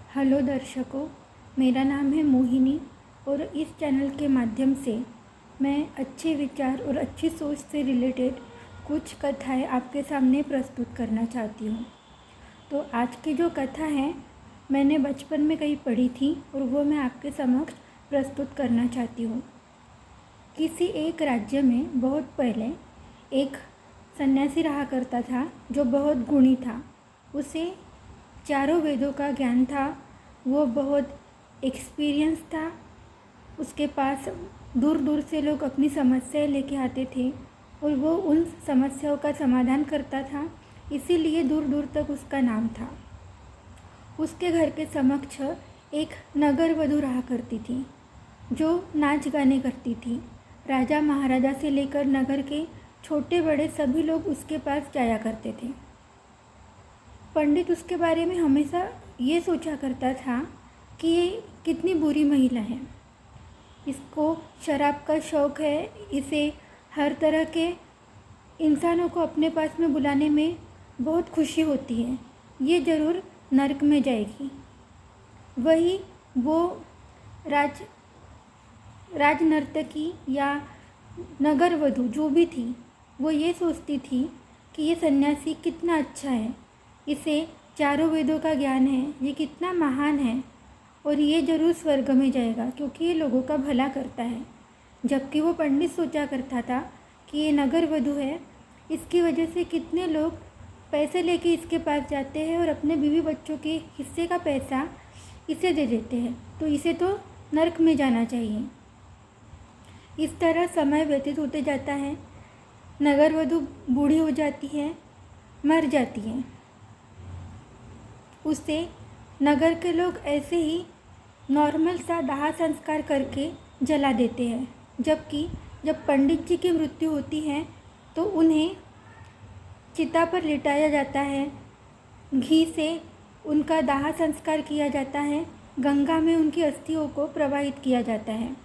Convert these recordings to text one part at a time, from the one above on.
Hello दर्शकों, मेरा नाम है मोहिनी और इस चैनल के माध्यम से मैं अच्छे विचार और अच्छी सोच से रिलेटेड कुछ कथाएं आपके सामने प्रस्तुत करना चाहती हूँ। तो आज की जो कथा है मैंने बचपन में कहीं पढ़ी थी और वो मैं आपके समक्ष प्रस्तुत करना चाहती हूँ। किसी एक राज्य में बहुत पहले एक सन्यासी रहा करता था जो बहुत गुणी था। उसे चारों वेदों का ज्ञान था, वो बहुत एक्सपीरियंस था। उसके पास दूर दूर से लोग अपनी समस्याएं लेके आते थे और वो उन समस्याओं का समाधान करता था, इसीलिए दूर दूर तक उसका नाम था। उसके घर के समक्ष एक नगर वधू रहा करती थी जो नाच गाने करती थी। राजा महाराजा से लेकर नगर के छोटे बड़े सभी लोग उसके पास जाया करते थे। पंडित उसके बारे में हमेशा ये सोचा करता था कि ये कितनी बुरी महिला है, इसको शराब का शौक़ है, इसे हर तरह के इंसानों को अपने पास में बुलाने में बहुत खुशी होती है, ये ज़रूर नरक में जाएगी। वही वो राजनर्तकी या नगर वधू जो भी थी, वो ये सोचती थी कि ये सन्यासी कितना अच्छा है, इसे चारों वेदों का ज्ञान है, ये कितना महान है और ये ज़रूर स्वर्ग में जाएगा क्योंकि ये लोगों का भला करता है। जबकि वो पंडित सोचा करता था कि ये नगर वधू है, इसकी वजह से कितने लोग पैसे लेके इसके पास जाते हैं और अपने बीवी बच्चों के हिस्से का पैसा इसे दे देते हैं, तो इसे तो नरक में जाना चाहिए। इस तरह समय व्यतीत होते जाता है। नगर वधू बूढ़ी हो जाती है, मर जाती है। उसे नगर के लोग ऐसे ही नॉर्मल सा दाह संस्कार करके जला देते हैं। जबकि जब पंडित जी की मृत्यु होती है तो उन्हें चिता पर लिटाया जाता है, घी से उनका दाह संस्कार किया जाता है, गंगा में उनकी अस्थियों को प्रवाहित किया जाता है।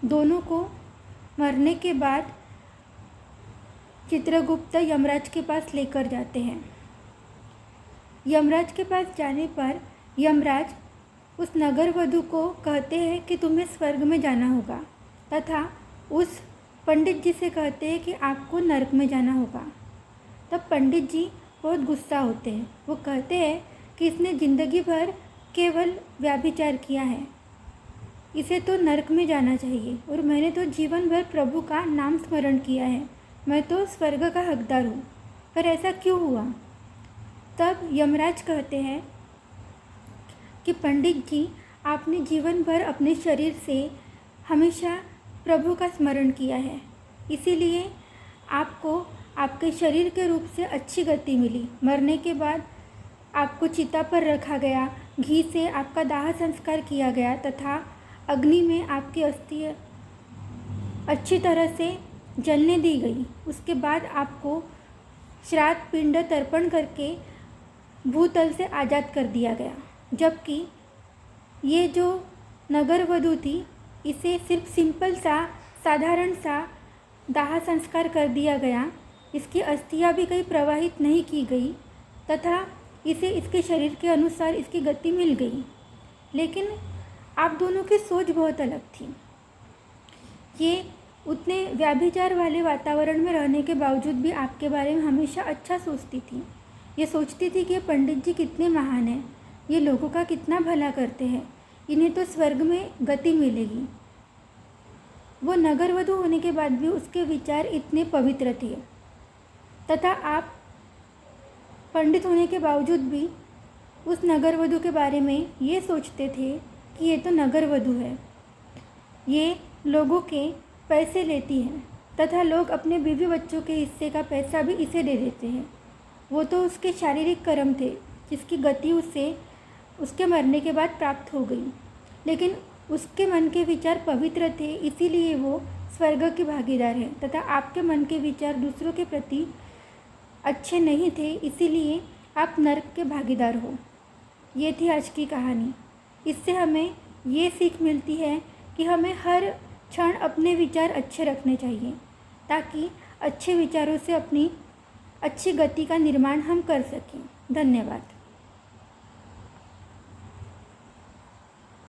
दोनों को मरने के बाद चित्रगुप्त यमराज के पास लेकर जाते हैं। यमराज के पास जाने पर यमराज उस नगर वधू को कहते हैं कि तुम्हें स्वर्ग में जाना होगा तथा उस पंडित जी से कहते हैं कि आपको नरक में जाना होगा। तब पंडित जी बहुत गुस्सा होते हैं। वो कहते हैं कि इसने ज़िंदगी भर केवल व्यभिचार किया है, इसे तो नरक में जाना चाहिए और मैंने तो जीवन भर प्रभु का नाम स्मरण किया है, मैं तो स्वर्ग का हकदार हूँ, पर ऐसा क्यों हुआ। तब यमराज कहते हैं कि पंडित जी, आपने जीवन भर अपने शरीर से हमेशा प्रभु का स्मरण किया है, इसीलिए आपको आपके शरीर के रूप से अच्छी गति मिली। मरने के बाद आपको चिता पर रखा गया, घी से आपका दाह संस्कार किया गया तथा अग्नि में आपकी अस्थि अच्छी तरह से जलने दी गई। उसके बाद आपको श्राद्ध पिंड तर्पण करके भूतल से आज़ाद कर दिया गया। जबकि ये जो नगर वधू थी, इसे सिर्फ सिंपल सा साधारण सा दाह संस्कार कर दिया गया, इसकी अस्थियाँ भी कहीं प्रवाहित नहीं की गई तथा इसे इसके शरीर के अनुसार इसकी गति मिल गई। लेकिन आप दोनों की सोच बहुत अलग थी। ये उतने व्याभिचार वाले वातावरण में रहने के बावजूद भी आपके बारे में हमेशा अच्छा सोचती थी। ये सोचती थी कि ये पंडित जी कितने महान हैं, ये लोगों का कितना भला करते हैं, इन्हें तो स्वर्ग में गति मिलेगी। वो नगर वधू होने के बाद भी उसके विचार इतने पवित्र थे तथा आप पंडित होने के बावजूद भी उस नगर वधू के बारे में ये सोचते थे कि ये तो नगर वधू है, ये लोगों के पैसे लेती है तथा लोग अपने बीवी बच्चों के हिस्से का पैसा भी इसे दे देते हैं। वो तो उसके शारीरिक कर्म थे जिसकी गति उसे उसके मरने के बाद प्राप्त हो गई, लेकिन उसके मन के विचार पवित्र थे, इसीलिए वो स्वर्ग की भागीदार है तथा आपके मन के विचार दूसरों के प्रति अच्छे नहीं थे, इसीलिए आप नरक के भागीदार हो। ये थी आज की कहानी। इससे हमें ये सीख मिलती है कि हमें हर क्षण अपने विचार अच्छे रखने चाहिए ताकि अच्छे विचारों से अपनी अच्छी गति का निर्माण हम कर सकें। धन्यवाद।